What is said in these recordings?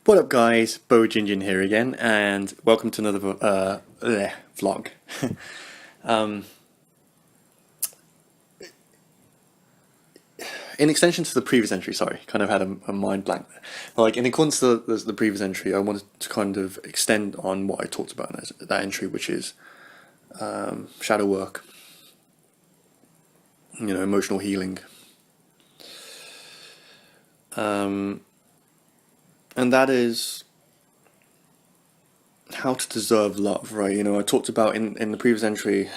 What up, guys? Bo Jinjin here again, and welcome to another vlog. um, in extension to the previous entry, sorry, kind of had a mind blank there. Like, in accordance to the previous entry, I wanted to kind of extend on what I talked about in that entry, which is shadow work, emotional healing. And that is how to deserve love, right? I talked about in the previous entry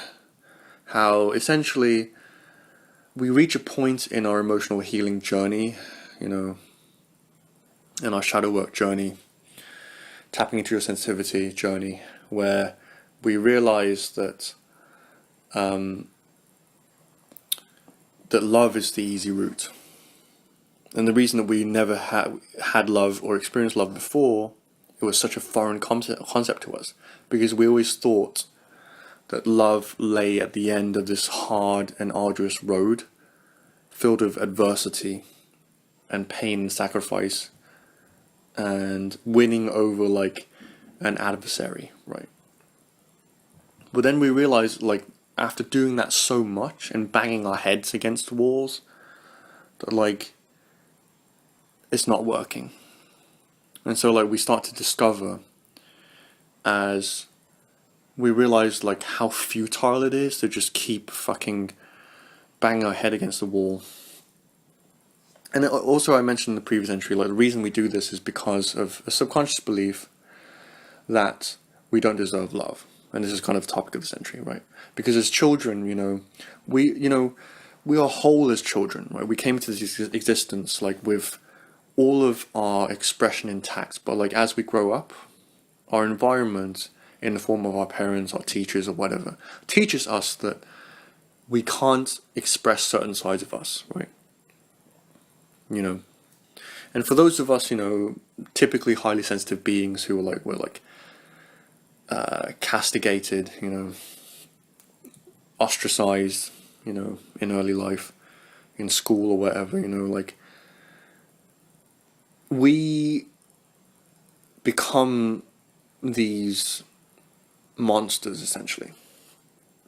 how essentially we reach a point in our emotional healing journey, in our shadow work journey, tapping into your sensitivity journey, where we realize that that love is the easy route. And the reason that we never had love or experienced love before, it was such a foreign concept to us, because we always thought that love lay at the end of this hard and arduous road filled with adversity and pain and sacrifice and winning over like an adversary, right? But then we realized, like, after doing that so much and banging our heads against walls, that like it's not working. And so like we start to discover, as we realize like how futile it is to just keep fucking banging our head against the wall. And also I mentioned in the previous entry, like the reason we do this is because of a subconscious belief that we don't deserve love. And this is kind of the topic of this entry, right? Because as children, we are whole as children, right? We came into this existence like with all of our expression intact, but like as we grow up, our environment, in the form of our parents, our teachers, or whatever, teaches us that we can't express certain sides of us, right? And for those of us, typically highly sensitive beings who we're castigated, ostracized, in early life, in school or whatever, we become these monsters essentially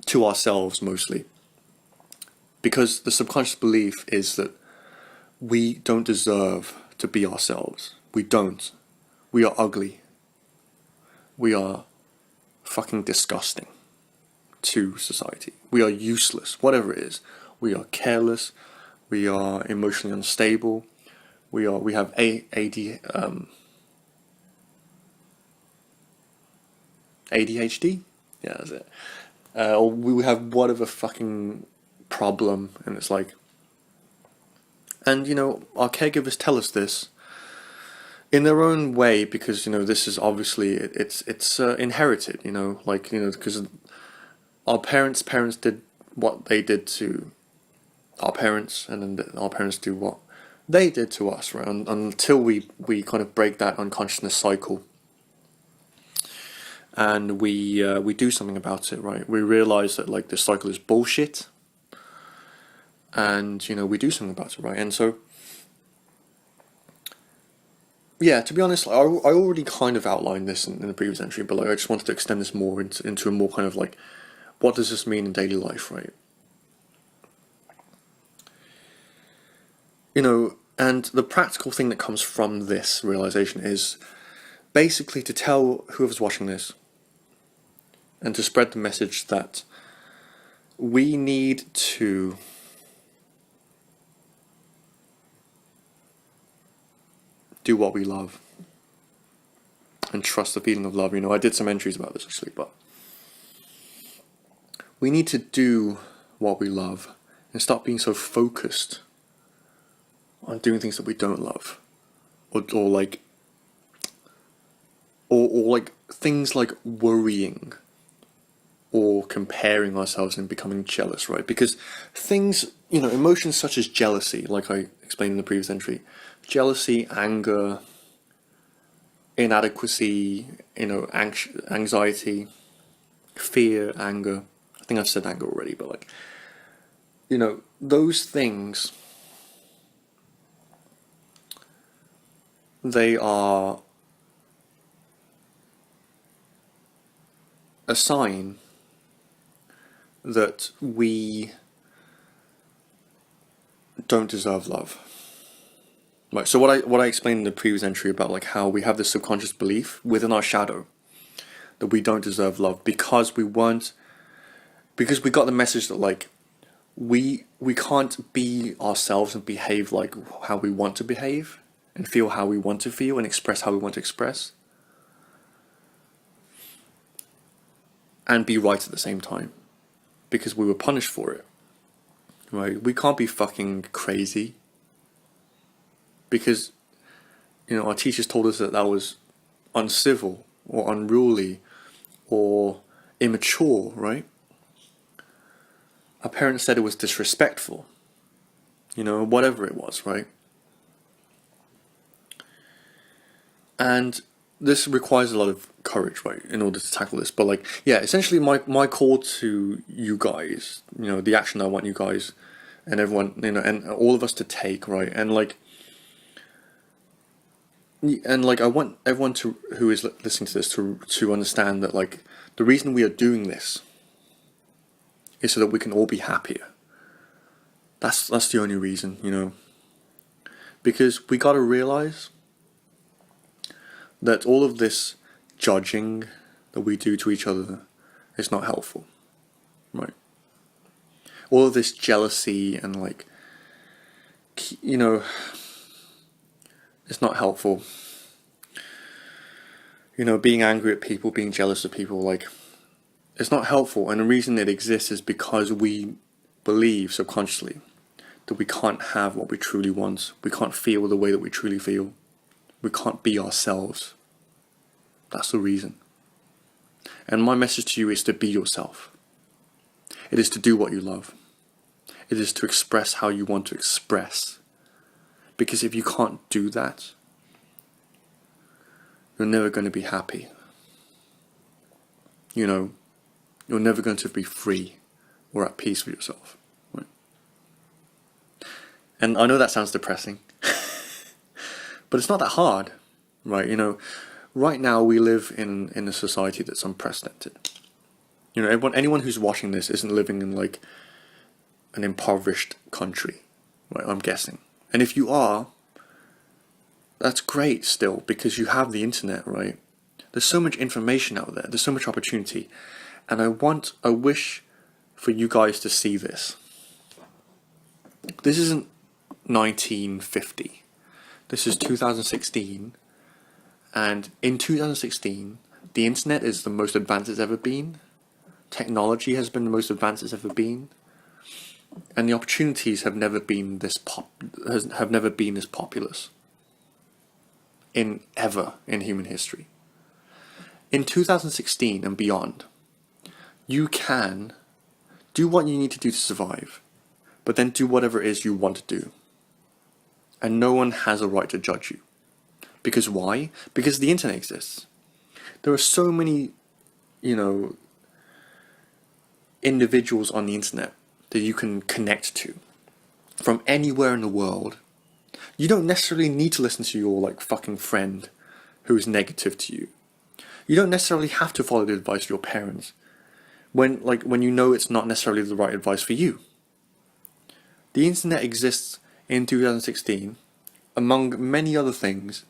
to ourselves, mostly because the subconscious belief is that we don't deserve to be ourselves. We don't. We are ugly. We are fucking disgusting to society. We are useless, whatever it is. We are careless. We are emotionally unstable. We have ADHD? Yeah, that's it. Or we have whatever fucking problem, and it's like, and our caregivers tell us this in their own way, because this is obviously it's inherited, because our parents did what they did to our parents, and then our parents do what they did to us, right? Until we kind of break that unconsciousness cycle, and we do something about it, right? We realize that like this cycle is bullshit, and we do something about it, right? And so, yeah, to be honest, I already kind of outlined this in the previous entry, but like I just wanted to extend this more into a more kind of like, what does this mean in daily life, right? And the practical thing that comes from this realization is basically to tell whoever's watching this and to spread the message that we need to do what we love and trust the feeling of love. I did some entries about this actually, but we need to do what we love and stop being so focused on doing things that we don't love, or things like worrying or comparing ourselves and becoming jealous, right? Because things, emotions such as jealousy, like I explained in the previous entry, jealousy, anger, inadequacy, anxiety, fear, anger. I think I've said anger already, but like, those things, they are a sign that we don't deserve love. Right. So what I explained in the previous entry about like how we have this subconscious belief within our shadow that we don't deserve love because we got the message that like we can't be ourselves and behave like how we want to behave and feel how we want to feel and express how we want to express and be right at the same time because we were punished for it. Right? We can't be fucking crazy because, you know, our teachers told us that was uncivil or unruly or immature, right? Our parents said it was disrespectful, you know, whatever it was, right? And this requires a lot of courage, right, in order to tackle this. But like, yeah, essentially my call to you guys, you know, the action I want you guys and everyone, you know, and all of us to take, right? And like I want everyone to who is listening to this to understand that like the reason we are doing this is so that we can all be happier. That's the only reason, you know. Because we got to realize that all of this judging that we do to each other is not helpful, right? All of this jealousy and like, you know, it's not helpful. You know, being angry at people, being jealous of people, like, it's not helpful. And the reason it exists is because we believe subconsciously that we can't have what we truly want. We can't feel the way that we truly feel. We can't be ourselves. That's the reason. And my message to you is to be yourself. It is to do what you love. It is to express how you want to express. Because if you can't do that, you're never going to be happy. You know, you're never going to be free or at peace with yourself. Right? And I know that sounds depressing, but it's not that hard, right? You know, right now we live in a society that's unprecedented. You know, anyone who's watching this isn't living in like an impoverished country, right? I'm guessing. And if you are, that's great still, because you have the internet, right? There's so much information out there. There's so much opportunity. And I wish for you guys to see this. This isn't 1950. This is 2016. And in 2016, the internet is the most advanced it's ever been. Technology has been the most advanced it's ever been. And the opportunities have never been this populous in human history. In 2016 and beyond, you can do what you need to do to survive, but then do whatever it is you want to do. And no one has a right to judge you. Because why? Because the internet exists. There are so many, you know, individuals on the internet that you can connect to from anywhere in the world. You don't necessarily need to listen to your like fucking friend who is negative to you. You don't necessarily have to follow the advice of your parents when you know it's not necessarily the right advice for you. The internet exists in 2016 among many other things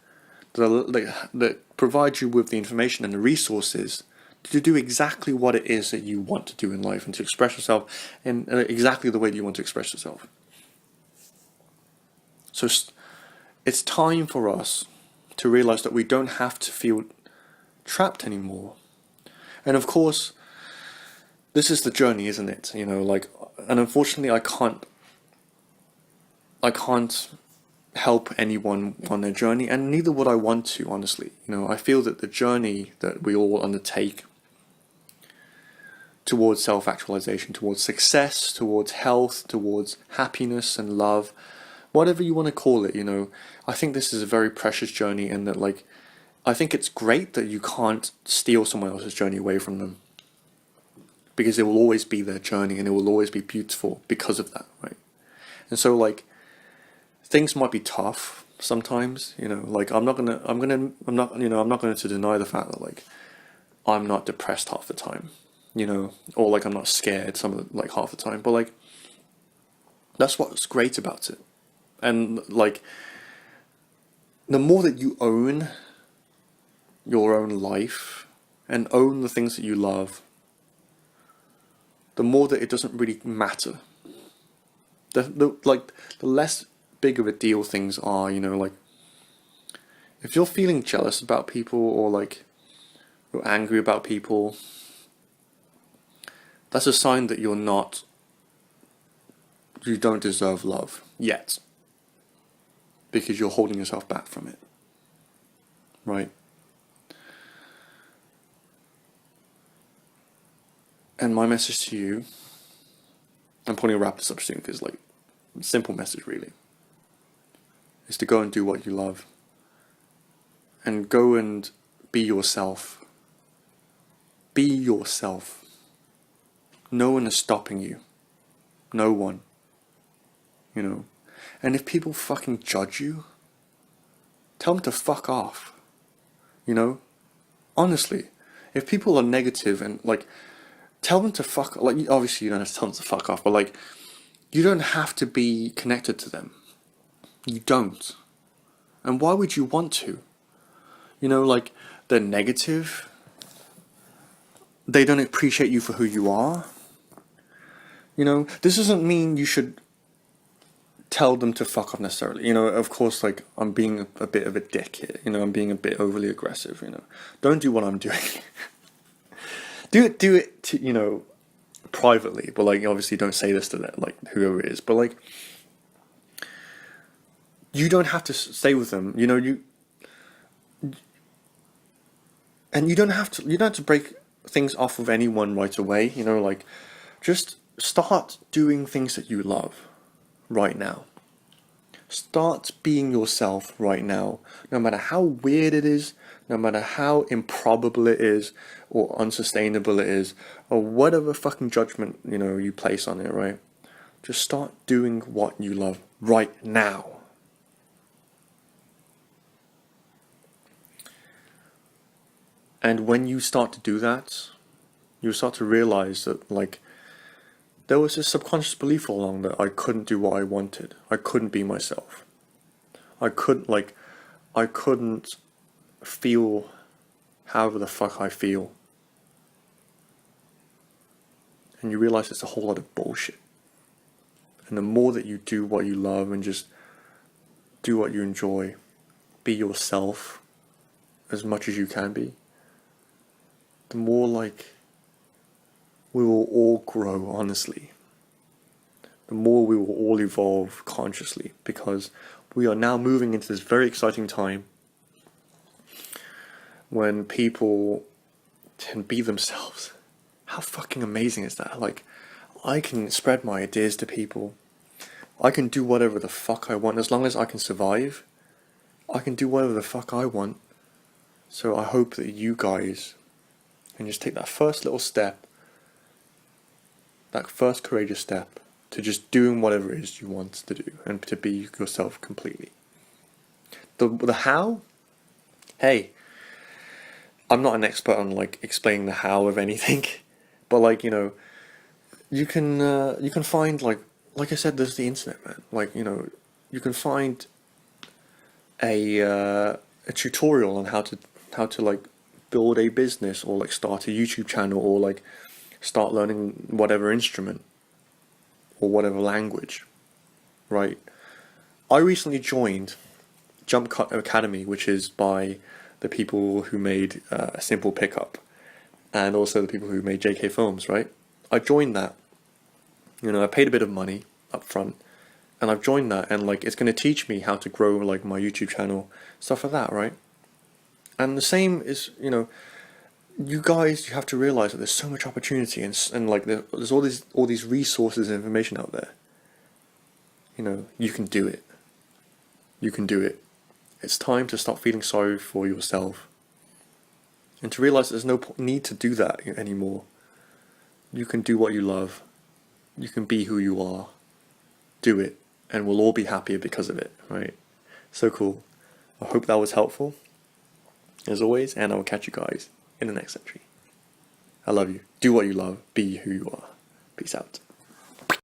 that provide you with the information and the resources to do exactly what it is that you want to do in life and to express yourself in exactly the way that you want to express yourself. So it's time for us to realize that we don't have to feel trapped anymore. And of course, this is the journey, isn't it? You know, like, and unfortunately I can't help anyone on their journey, and neither would I want to, honestly. You know, I feel that the journey that we all undertake towards self-actualization, towards success, towards health, towards happiness and love, whatever you want to call it, you know, I think this is a very precious journey, and that like, I think it's great that you can't steal someone else's journey away from them, because it will always be their journey and it will always be beautiful because of that, right? And so like, things might be tough sometimes, you know, like I'm not going to deny the fact that like I'm not depressed half the time, you know, or like I'm not scared some of the, like half the time, but like that's what's great about it. And like the more that you own your own life and own the things that you love, the more that it doesn't really matter. The less big of a deal things are, you know, like if you're feeling jealous about people or like you're angry about people, that's a sign that you don't deserve love yet. Because you're holding yourself back from it. Right? And my message to you, I'm probably gonna wrap this up soon because like, simple message really, is to go and do what you love. And go and be yourself. Be yourself. No one is stopping you. No one. You know. And if people fucking judge you, tell them to fuck off. You know? Honestly. If people are negative and like, tell them to fuck, like obviously you don't have to tell them to fuck off, but like, you don't have to be connected to them. You don't. And why would you want to? You know, like, they're negative. They don't appreciate you for who you are. You know, this doesn't mean you should tell them to fuck off necessarily. You know, of course, like, I'm being a bit of a dick here. You know, I'm being a bit overly aggressive, you know. Don't do what I'm doing. do it to, you know, privately. But, like, obviously don't say this to them, like, whoever it is. But, like, you don't have to stay with them. You know, and you don't have to break things off with anyone right away, you know, like, just start doing things that you love right now. Start being yourself right now, no matter how weird it is, no matter how improbable it is, or unsustainable it is, or whatever fucking judgment, you know, you place on it, right? Just start doing what you love right now. And when you start to do that, you start to realize that, like, there was this subconscious belief all along that I couldn't do what I wanted. I couldn't be myself. I couldn't feel however the fuck I feel. And you realize it's a whole lot of bullshit. And the more that you do what you love and just do what you enjoy, be yourself as much as you can be, the more, like, we will all grow, honestly. The more we will all evolve consciously, because we are now moving into this very exciting time when people can be themselves. How fucking amazing is that? Like, I can spread my ideas to people. I can do whatever the fuck I want. As long as I can survive, I can do whatever the fuck I want. So I hope that you guys can just take that first little step, that first courageous step, to just doing whatever it is you want to do and to be yourself completely. The how? Hey, I'm not an expert on like explaining the how of anything, but like, you know, you can find like I said, there's the internet, man. Like, you know, you can find a tutorial on how to like build a business or like start a YouTube channel or like start learning whatever instrument or whatever language, right? I recently joined Jump Cut Academy, which is by the people who made A Simple Pickup and also the people who made JK Films, right? I joined that. You know, I paid a bit of money up front and I've joined that, and like it's going to teach me how to grow like my YouTube channel, stuff like that, right? And the same is, you know, you guys, you have to realize that there's so much opportunity and like there's all these resources and information out there. You know, you can do it. You can do it. It's time to stop feeling sorry for yourself and to realize there's no need to do that anymore. You can do what you love. You can be who you are. Do it, and we'll all be happier because of it, right? So cool. I hope that was helpful, as always, and I will catch you guys in the next entry. I love you. Do what you love. Be who you are. Peace out.